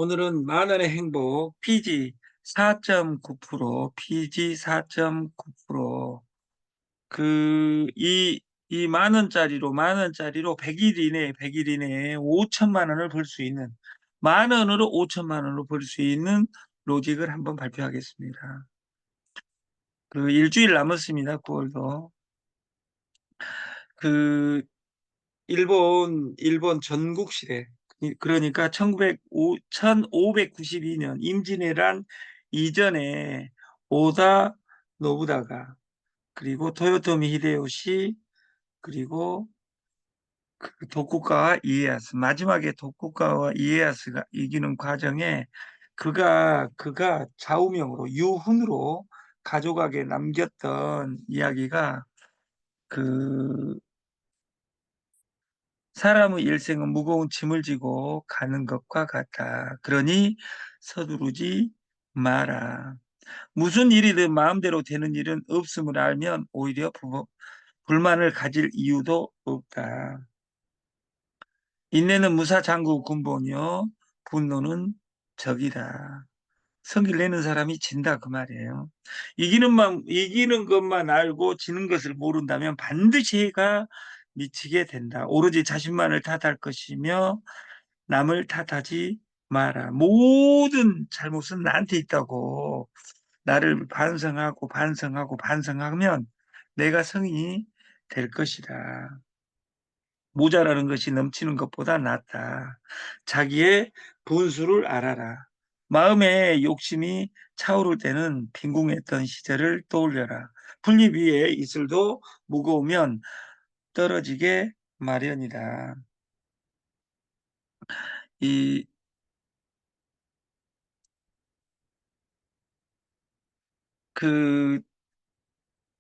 오늘은 만 원의 행복 PG 4.9%, PG 4.9%. 이 만 원짜리로 100일 이내에 100일 이내에 5천만 원을 벌 수 있는, 만 원으로 5천만 원을 벌 수 있는 로직을 한번 발표하겠습니다. 일주일 남았습니다. 9월도. 그 일본 전국 시대, 그러니까 1592년 임진왜란 이전에 오다 노부다가, 그리고 토요토미 히데요시, 그리고 도쿠가와 이에야스, 마지막에 도쿠가와 이에야스가 이기는 과정에 그가 좌우명으로 유훈으로 가족에게 남겼던 이야기가, 그 사람의 일생은 무거운 짐을 지고 가는 것과 같다. 그러니 서두르지 마라. 무슨 일이든 마음대로 되는 일은 없음을 알면 오히려 불만을 가질 이유도 없다. 인내는 무사장구 군본이요, 분노는 적이다. 성질 내는 사람이 진다, 그 말이에요. 이기는 것만 알고 지는 것을 모른다면 반드시 해가 미치게 된다. 오로지 자신만을 탓할 것이며 남을 탓하지 마라. 모든 잘못은 나한테 있다고 나를 반성하면 내가 성인이 될 것이다. 모자라는 것이 넘치는 것보다 낫다. 자기의 분수를 알아라. 마음에 욕심이 차오를 때는 빈궁했던 시절을 떠올려라. 풀잎 위에 이슬도 무거우면 떨어지게 마련이다. 이, 그,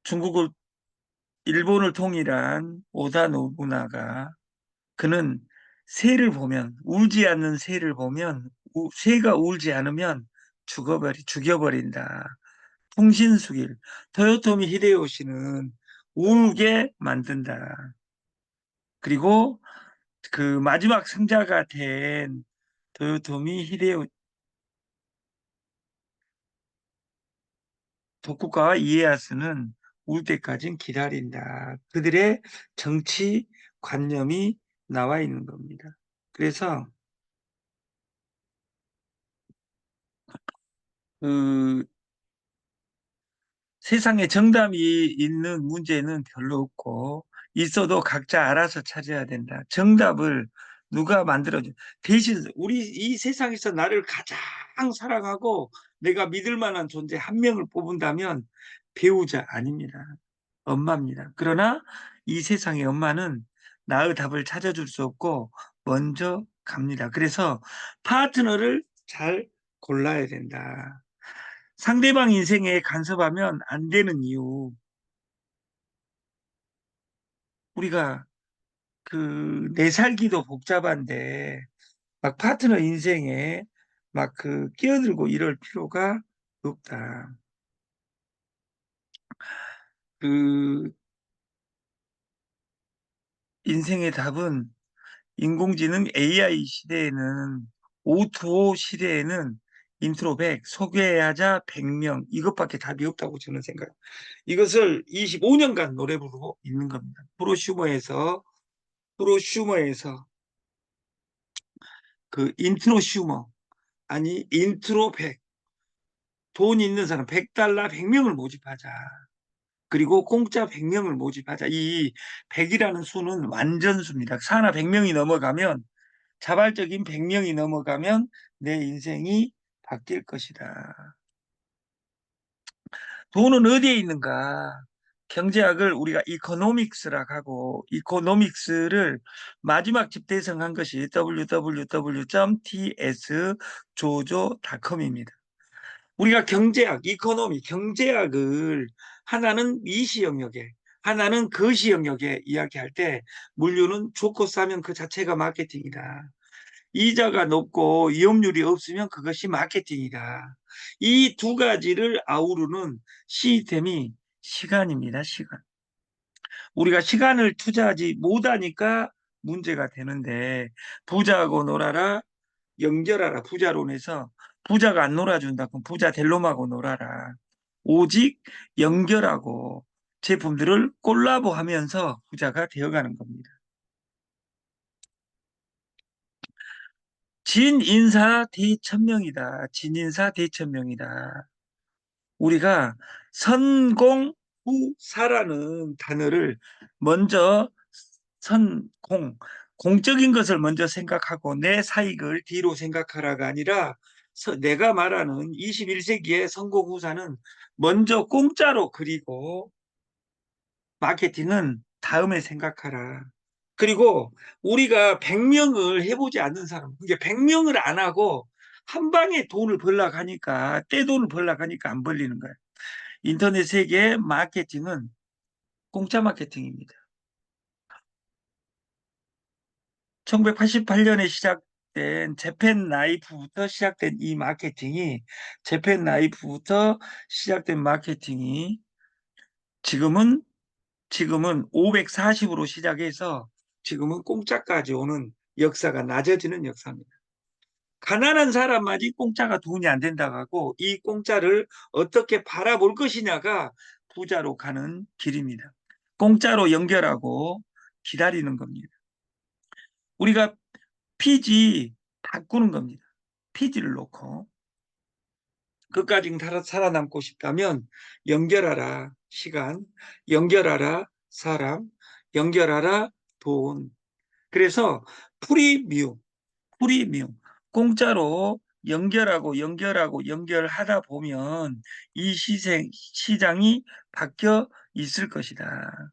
중국을, 일본을 통일한 오다 노부나가, 그는 새를 보면, 울지 않는 새를 보면, 새가 울지 않으면 죽여버린다. 풍신수길. 토요토미 히데요시는 울게 만든다. 그리고 그 마지막 승자가 된 토요토미 히데요 도쿠가와 이에야스는 울 때까지는 기다린다. 그들의 정치 관념이 나와 있는 겁니다. 그래서 그 세상에 정답이 있는 문제는 별로 없고, 있어도 각자 알아서 찾아야 된다. 정답을 누가 만들어줘. 대신 우리 이 세상에서 나를 가장 사랑하고 내가 믿을 만한 존재 한 명을 뽑은다면 배우자 아닙니다. 엄마입니다. 그러나 이 세상의 엄마는 나의 답을 찾아줄 수 없고 먼저 갑니다. 그래서 파트너를 잘 골라야 된다. 상대방 인생에 간섭하면 안 되는 이유, 우리가 내 살기도 복잡한데 막 파트너 인생에 막 끼어들고 이럴 필요가 없다. 그 인생의 답은, 인공지능 AI 시대에는, O2O 시대에는 인트로백, 소개하자 100명, 이것밖에 답이 없다고 저는 생각해요. 이것을 25년간 노래 부르고 있는 겁니다. 프로슈머에서 인트로 슈머, 아니 인트로 100, 돈 있는 사람 100달러 100명을 모집하자. 그리고 공짜 100명을 모집하자. 이 100이라는 수는 완전수입니다. 산하 100명이 넘어가면, 자발적인 100명이 넘어가면 내 인생이 바뀔 것이다. 돈은 어디에 있는가? 경제학을 우리가 이코노믹스라고 하고, 이코노믹스를 마지막 집대성한 것이 www.ts조조닷컴입니다. 우리가 경제학을 하나는 미시 영역에, 하나는 거시 영역에 이야기할 때, 물류는 좋고 싸면 그 자체가 마케팅이다. 이자가 높고 위험률이 없으면 그것이 마케팅이다. 이 두 가지를 아우르는 시스템이 시간입니다. 시간. 우리가 시간을 투자하지 못하니까 문제가 되는데, 부자하고 놀아라, 연결하라. 부자론에서 부자가 안 놀아준다. 그럼 부자 될 놈하고 놀아라. 오직 연결하고 제품들을 콜라보하면서 부자가 되어가는 겁니다. 진인사 대천명이다. 진인사 대천명이다. 우리가 선공후사라는 단어를 먼저 공적인 것을 먼저 생각하고 내 사익을 뒤로 생각하라가 아니라 내가 말하는 21세기의 선공후사는 먼저 공짜로 그리고 마케팅은 다음에 생각하라. 그리고 우리가 100명을 해보지 않는 사람, 이게 100명을 안 하고 한 방에 돈을 벌려고 하니까, 떼돈을 벌려고 하니까 안 벌리는 거예요. 인터넷 세계의 마케팅은 공짜 마케팅입니다. 1988년에 시작된 재팬 라이프부터 시작된 이 마케팅이, 재팬 라이프부터 시작된 마케팅이 지금은 540으로 시작해서 지금은 공짜까지 오는 역사가 낮아지는 역사입니다. 가난한 사람만이 공짜가 돈이 안 된다고 하고 이 공짜를 어떻게 바라볼 것이냐가 부자로 가는 길입니다. 공짜로 연결하고 기다리는 겁니다. 우리가 피지 바꾸는 겁니다. 피지를 놓고 끝까지 살아남고 싶다면 연결하라 시간, 연결하라 사람, 연결하라 돈. 그래서 프리미움 공짜로 연결하고 연결하다 보면 이 시장이 바뀌어 있을 것이다.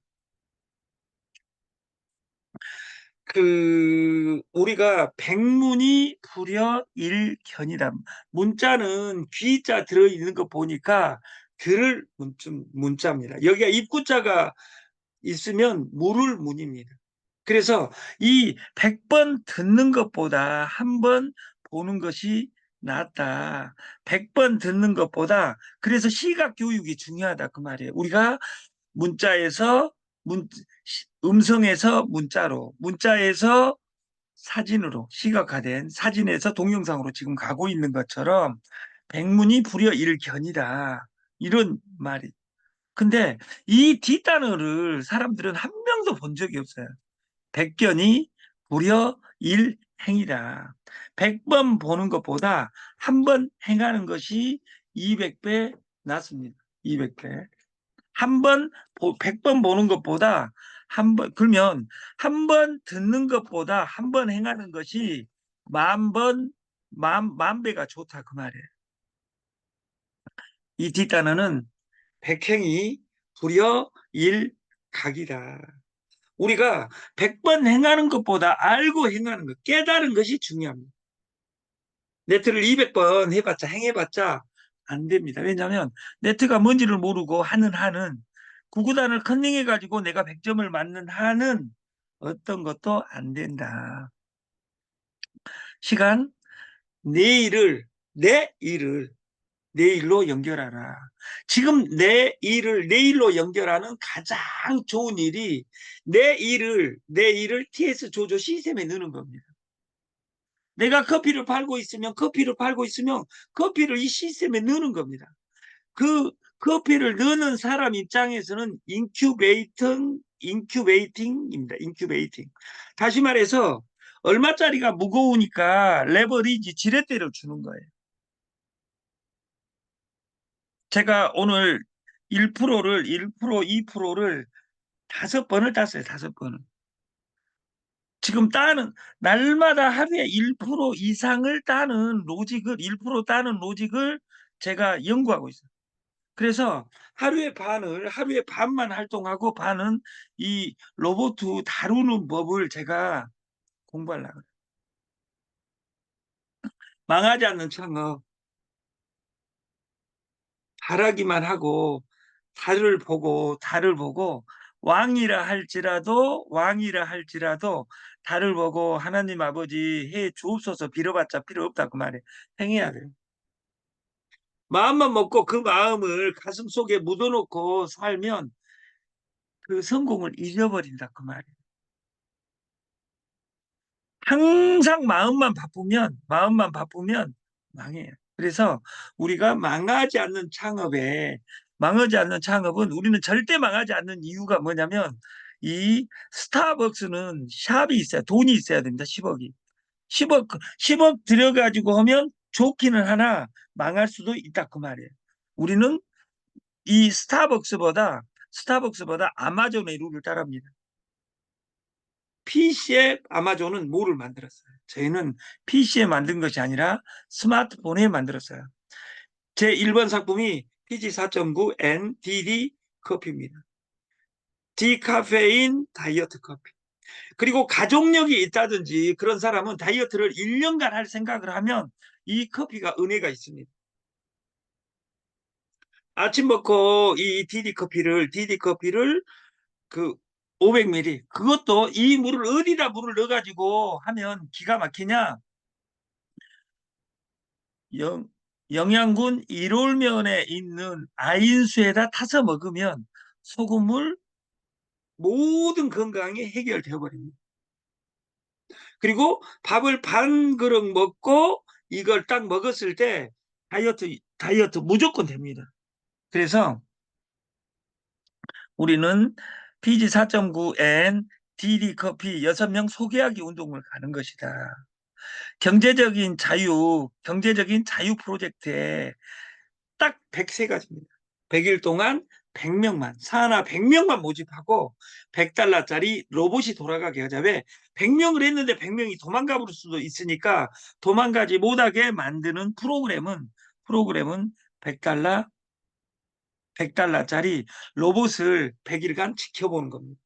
우리가 백문이 불여일견이다. 문자는 귀자 들어있는 거 보니까 들을 문자입니다. 여기가 입구자가 있으면 물을 문입니다. 그래서 이 100번 듣는 것보다 한 번 보는 것이 낫다. 100번 듣는 것보다 그래서 시각 교육이 중요하다 그 말이에요. 우리가 문자에서 음성에서 문자로, 문자에서 사진으로 시각화된 사진에서 동영상으로 지금 가고 있는 것처럼 백문이 불여일견이다. 이런 말이. 근데 이 뒷단어를 사람들은 한 명도 본 적이 없어요. 백견이 불여일행이다. 100번 보는 것보다 한 번 행하는 것이 200배 낫습니다. 200배. 한 번, 100번 보는 것보다 한 번, 그러면 한 번 듣는 것보다 한 번 행하는 것이 만 배가 좋다. 그 말이에요. 이 뒷단어는 백행이 불여일각이다. 우리가 100번 행하는 것보다 알고 행하는 것, 깨달은 것이 중요합니다. 네트를 200번 해봤자, 행해봤자 안 됩니다. 왜냐하면 네트가 뭔지를 모르고 하는 한은 구구단을 컨닝해가지고 내가 100점을 맞는 한은 어떤 것도 안 된다. 시간, 내 일을 내일로 연결하라. 지금 내 일을 내일로 연결하는 가장 좋은 일이 내 일을 TS 조조 시스템에 넣는 겁니다. 내가 커피를 팔고 있으면 커피를 이 시스템에 넣는 겁니다. 그 커피를 넣는 사람 입장에서는 인큐베이팅입니다. 인큐베이팅. 다시 말해서 얼마짜리가 무거우니까 레버리지 지렛대를 주는 거예요. 제가 오늘 1%, 2%를 5번을 땄어요. 5번을. 지금 날마다 하루에 1% 이상을 따는 로직을 제가 연구하고 있어요. 그래서 하루에 반만 활동하고 반은 이 로봇 다루는 법을 제가 공부하려고. 망하지 않는 창업, 잘하기만 하고, 달을 보고, 왕이라 할지라도, 달을 보고, 하나님 아버지 해 주옵소서 빌어봤자 필요 없다. 그 말에 행해야 돼요. 마음만 먹고 그 마음을 가슴 속에 묻어놓고 살면 그 성공을 잃어버린다. 그 말이에요. 항상 마음만 바쁘면 망해요. 그래서 우리가 망하지 않는 창업은 우리는 절대 망하지 않는 이유가 뭐냐면 이 스타벅스는 샵이 있어야 돈이 있어야 됩니다. 10억이. 10억 들여가지고 하면 좋기는 하나 망할 수도 있다 그 말이에요. 우리는 이 스타벅스보다 아마존의 룰을 따릅니다. PC에 아마존은 뭐를 만들었어요? 저희는 PC에 만든 것이 아니라 스마트폰에 만들었어요. 제 1번 상품이 PG 4.9 NDD 커피입니다. 디카페인 다이어트 커피. 그리고 가족력이 있다든지 그런 사람은 다이어트를 1년간 할 생각을 하면 이 커피가 은혜가 있습니다. 아침 먹고 이 DD 커피를 그 500ml 그것도 이 물을 어디다 물을 넣어가지고 하면 기가 막히냐? 영, 영양군 1홀면에 있는 아인수에다 타서 먹으면 소금물 모든 건강이 해결되어 버립니다. 그리고 밥을 반 그릇 먹고 이걸 딱 먹었을 때 다이어트 무조건 됩니다. 그래서 우리는 PG 4.9N DD 커피 6명 소개하기 운동을 가는 것이다. 경제적인 자유 프로젝트에 딱 103가지입니다. 100일 동안 100명만, 산하 100명만 모집하고 100달러짜리 로봇이 돌아가게 하자. 왜? 100명을 했는데 100명이 도망가 버릴 수도 있으니까 도망가지 못하게 만드는 프로그램은 100달러, 100달러짜리 로봇을 100일간 지켜보는 겁니다.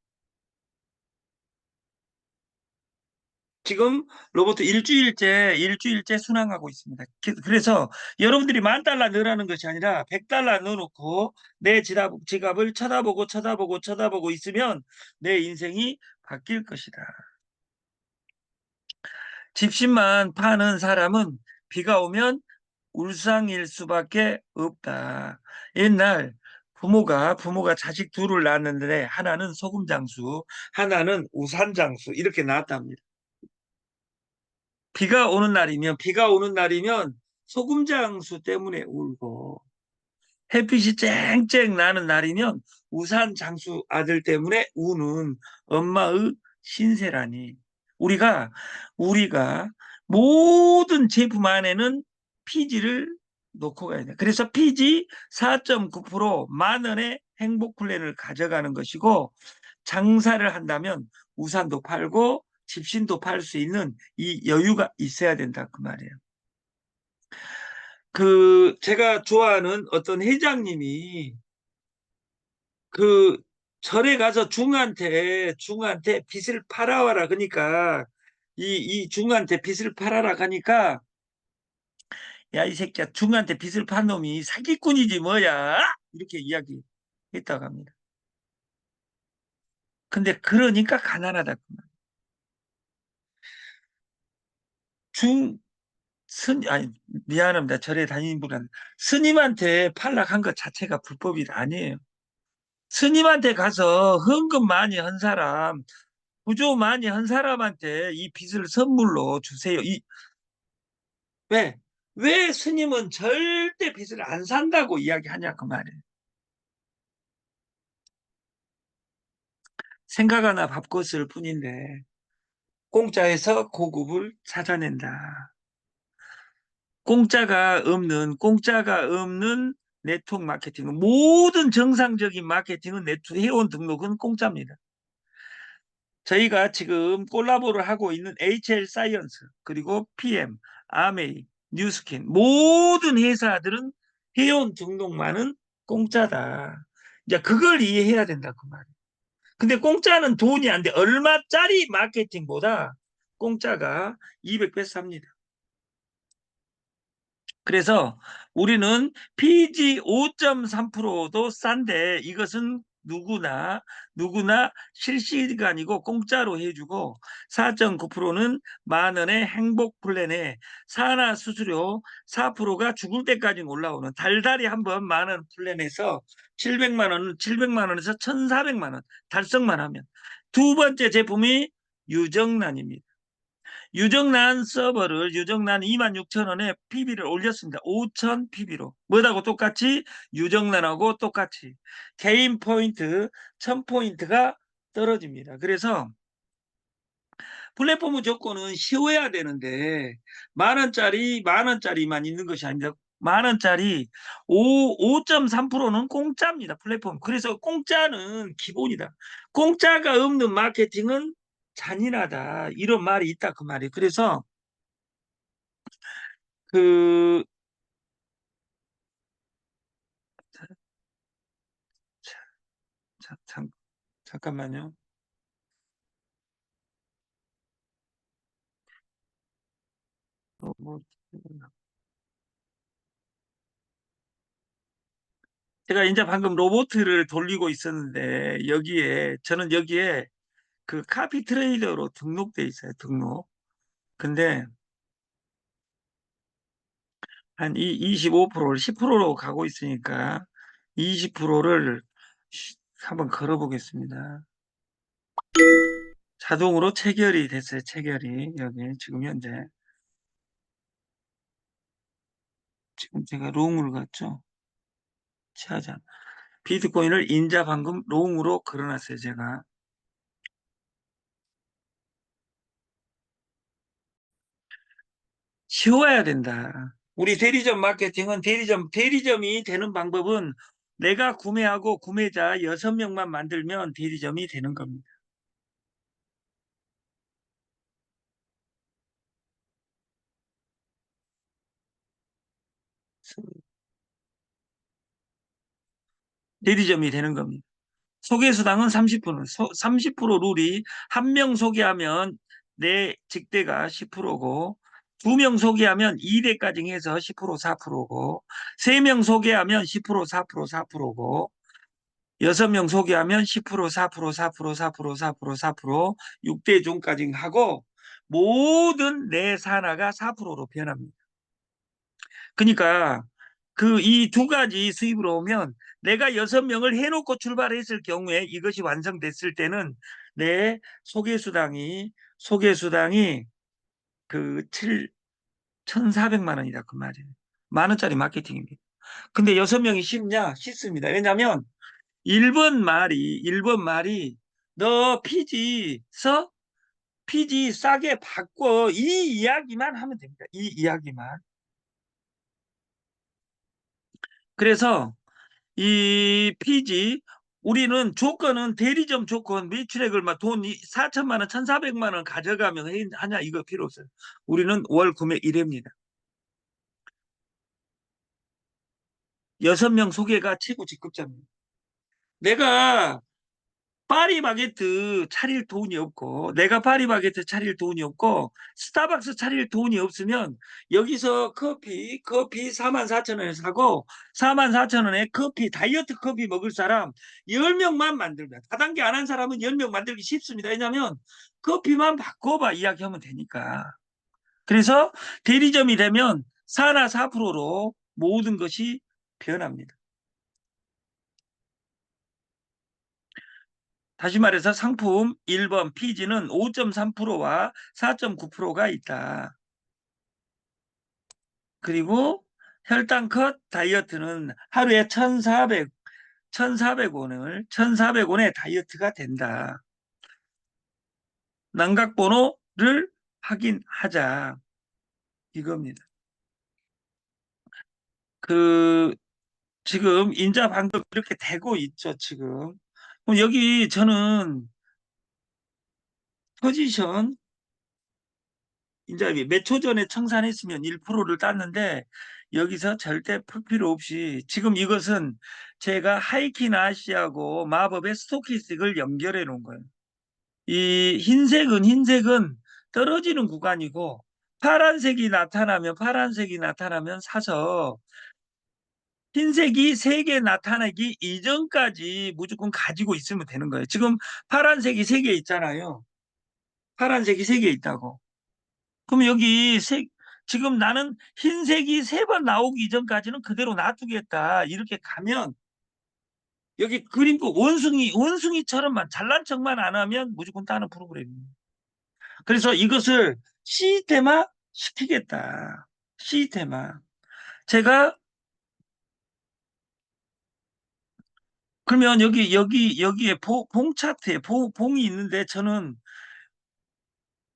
지금 로봇 일주일째 순항하고 있습니다. 그래서 여러분들이 10,000달러 넣으라는 것이 아니라 100달러 넣어놓고 내 지갑을 쳐다보고 있으면 내 인생이 바뀔 것이다. 집신만 파는 사람은 비가 오면 울상일 수밖에 없다. 옛날 부모가 자식 둘을 낳았는데 하나는 소금 장수, 하나는 우산 장수 이렇게 낳았답니다. 비가 오는 날이면 소금장수 때문에 울고 햇빛이 쨍쨍 나는 날이면 우산 장수 아들 때문에 우는 엄마의 신세라니. 우리가 모든 제품 안에는 피지를 놓고 가야 돼. 그래서 피지 4.9% 10,000원의 행복 플랜을 가져가는 것이고 장사를 한다면 우산도 팔고 집신도 팔 수 있는 이 여유가 있어야 된다 그 말이에요. 제가 좋아하는 어떤 회장님이 그 절에 가서 중한테 빚을 팔아와라 그러니까 이 중한테 빚을 팔아라 하니까 야 이 새끼야 중한테 빚을 판 놈이 사기꾼이지 뭐야 이렇게 이야기했다고 합니다. 근데 그러니까 가난하다 그 말. 중 아니 미안합니다. 절에 다니는 분은 스님한테 팔락한 것 자체가 불법이 아니에요. 스님한테 가서 헌금 많이 한 사람, 부조 많이 한 사람한테 이 빚을 선물로 주세요. 왜? 왜 스님은 절대 빚을 안 산다고 이야기하냐 그 말이에요. 생각 하나 바꿨을 뿐인데 공짜에서 고급을 찾아낸다. 공짜가 없는 네트워크 마케팅은 모든 정상적인 마케팅은 회원 등록은 공짜입니다. 저희가 지금 콜라보를 하고 있는 HL 사이언스 그리고 PM, 아메이, 뉴스킨 모든 회사들은 회원 등록만은 공짜다. 이제 그걸 이해해야 된다 그 말이에요. 근데 공짜는 돈이 안 돼. 얼마짜리 마케팅보다 공짜가 200배 쌉니다. 그래서 우리는 PG 5.3%도 싼데 이것은 누구나 실시간이고 공짜로 해주고 4.9%는 10,000원의 행복 플랜에 산하 수수료 4%가 죽을 때까지 올라오는 달달이 한번 10,000원 플랜에서 700만 원에서 1,400만 원 달성만 하면 두 번째 제품이 유정란입니다. 유정란 서버를 유정란 26,000원에 PB를 올렸습니다. 5,000 PB로. 뭐하고 똑같이? 유정란하고 똑같이. 개인 포인트 1,000포인트가 떨어집니다. 그래서 플랫폼 조건은 쉬워야 되는데 만 원짜리만 있는 것이 아닙니다. 만 원짜리 5.3%는 공짜입니다. 플랫폼. 그래서 공짜는 기본이다. 공짜가 없는 마케팅은 잔인하다. 이런 말이 있다 그 말이에요. 그래서 그 자, 잠깐만요. 뭐, 제가 이제 방금 로봇을 돌리고 있었는데 저는 여기에 그 카피 트레이더로 등록돼 있어요. 등록. 근데 한 25%를 10%로 가고 있으니까 20%를 한번 걸어보겠습니다. 자동으로 체결이 됐어요. 체결이 여기 지금 현재 지금 제가 롱을 갔죠. 취하자. 비트코인을 인자 방금 롱으로 걸어놨어요. 제가 쉬워야 된다. 우리 대리점 마케팅은 대리점이 되는 방법은 내가 구매하고 구매자 6명만 만들면 대리점이 되는 겁니다. 대리점이 되는 겁니다. 소개수당은 30% 룰이 한 명 소개하면 내 직대가 10%고 2명 소개하면 2대까지 해서 10% 4%고 3명 소개하면 10% 4% 4%고 6명 소개하면 10% 4% 4% 4% 4% 4% 6대 중까지 하고 모든 내 산하가 4%로 변합니다. 그러니까 그 이 두 가지 수입으로 오면 내가 6명을 해놓고 출발했을 경우에 이것이 완성됐을 때는 내 소개수당이 그 1,400만 원이다 그 말이에요. 만 원짜리 마케팅입니다. 근데 6명이 쉽냐? 쉽습니다. 왜냐하면 1번 말이 너 피지 싸게 바꿔 이 이야기만 하면 됩니다. 이 이야기만. 그래서 이 피지 우리는 조건은 대리점 조건 매출액을 막돈 4천만 원, 1,400만 원 가져가면 하냐 이거 필요 없어요. 우리는 월 구매 1회입니다. 6명 소개가 최고 직급자입니다. 내가 파리바게트 차릴 돈이 없고 내가 파리바게트 차릴 돈이 없고 스타벅스 차릴 돈이 없으면 여기서 커피 44,000원에 사고 44,000원에 커피 다이어트 커피 먹을 사람 10명만 만들면 다단계 안 한 사람은 10명 만들기 쉽습니다. 왜냐하면 커피만 바꿔봐 이야기하면 되니까. 그래서 대리점이 되면 4나 4%로 모든 것이 변합니다. 다시 말해서 상품 1번 피지는 5.3%와 4.9%가 있다. 그리고 혈당컷 다이어트는 하루에 1,400원의 다이어트가 된다. 난각번호를 확인하자. 이겁니다. 그 지금 인자 방법 이렇게 되고 있죠, 지금. 그럼 여기 저는 포지션 이제 몇 초 전에 청산했으면 1%를 땄는데 여기서 절대 풀 필요 없이 지금 이것은 제가 하이킨 아시아고 마법의 스토키스틱을 연결해 놓은 거예요. 이 흰색은 떨어지는 구간이고 파란색이 나타나면 사서 흰색이 3개 나타나기 이전까지 무조건 가지고 있으면 되는 거예요. 지금 파란색이 3개 있잖아요. 파란색이 3개 있다고. 그럼 지금 나는 흰색이 3번 나오기 이전까지는 그대로 놔두겠다. 이렇게 가면 여기 그림도 원숭이처럼만 잘난 척만 안 하면 무조건 따는 프로그램입니다. 그래서 이것을 시스템화 시키겠다. 시스템화. 제가 그러면 여기에 봉 차트에 봉이 있는데 저는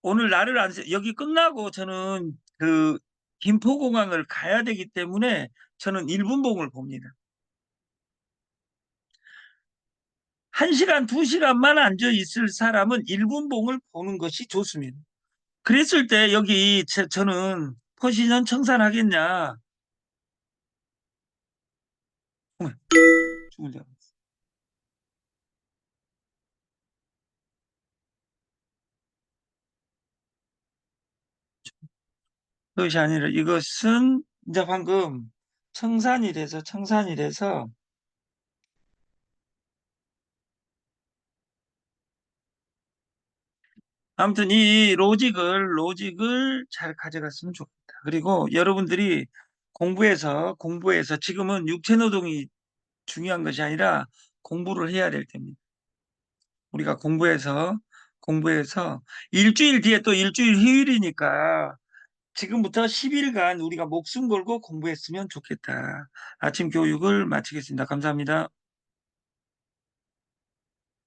오늘 날을 안 여기 끝나고 저는 그 김포공항을 가야 되기 때문에 저는 1분 봉을 봅니다. 1시간, 2시간만 앉아 있을 사람은 1분 봉을 보는 것이 좋습니다. 그랬을 때 여기 저는 포지션 청산하겠냐? 어머, 죽을 줄 알았어. 그것이 아니라 이것은 이제 방금 청산이래서 아무튼 이 로직을 잘 가져갔으면 좋겠다. 그리고 여러분들이 공부해서 지금은 육체 노동이 중요한 것이 아니라 공부를 해야 될 때입니다. 우리가 공부해서 일주일 뒤에 또 일주일 휴일이니까 지금부터 10일간 우리가 목숨 걸고 공부했으면 좋겠다. 아침 교육을 마치겠습니다. 감사합니다.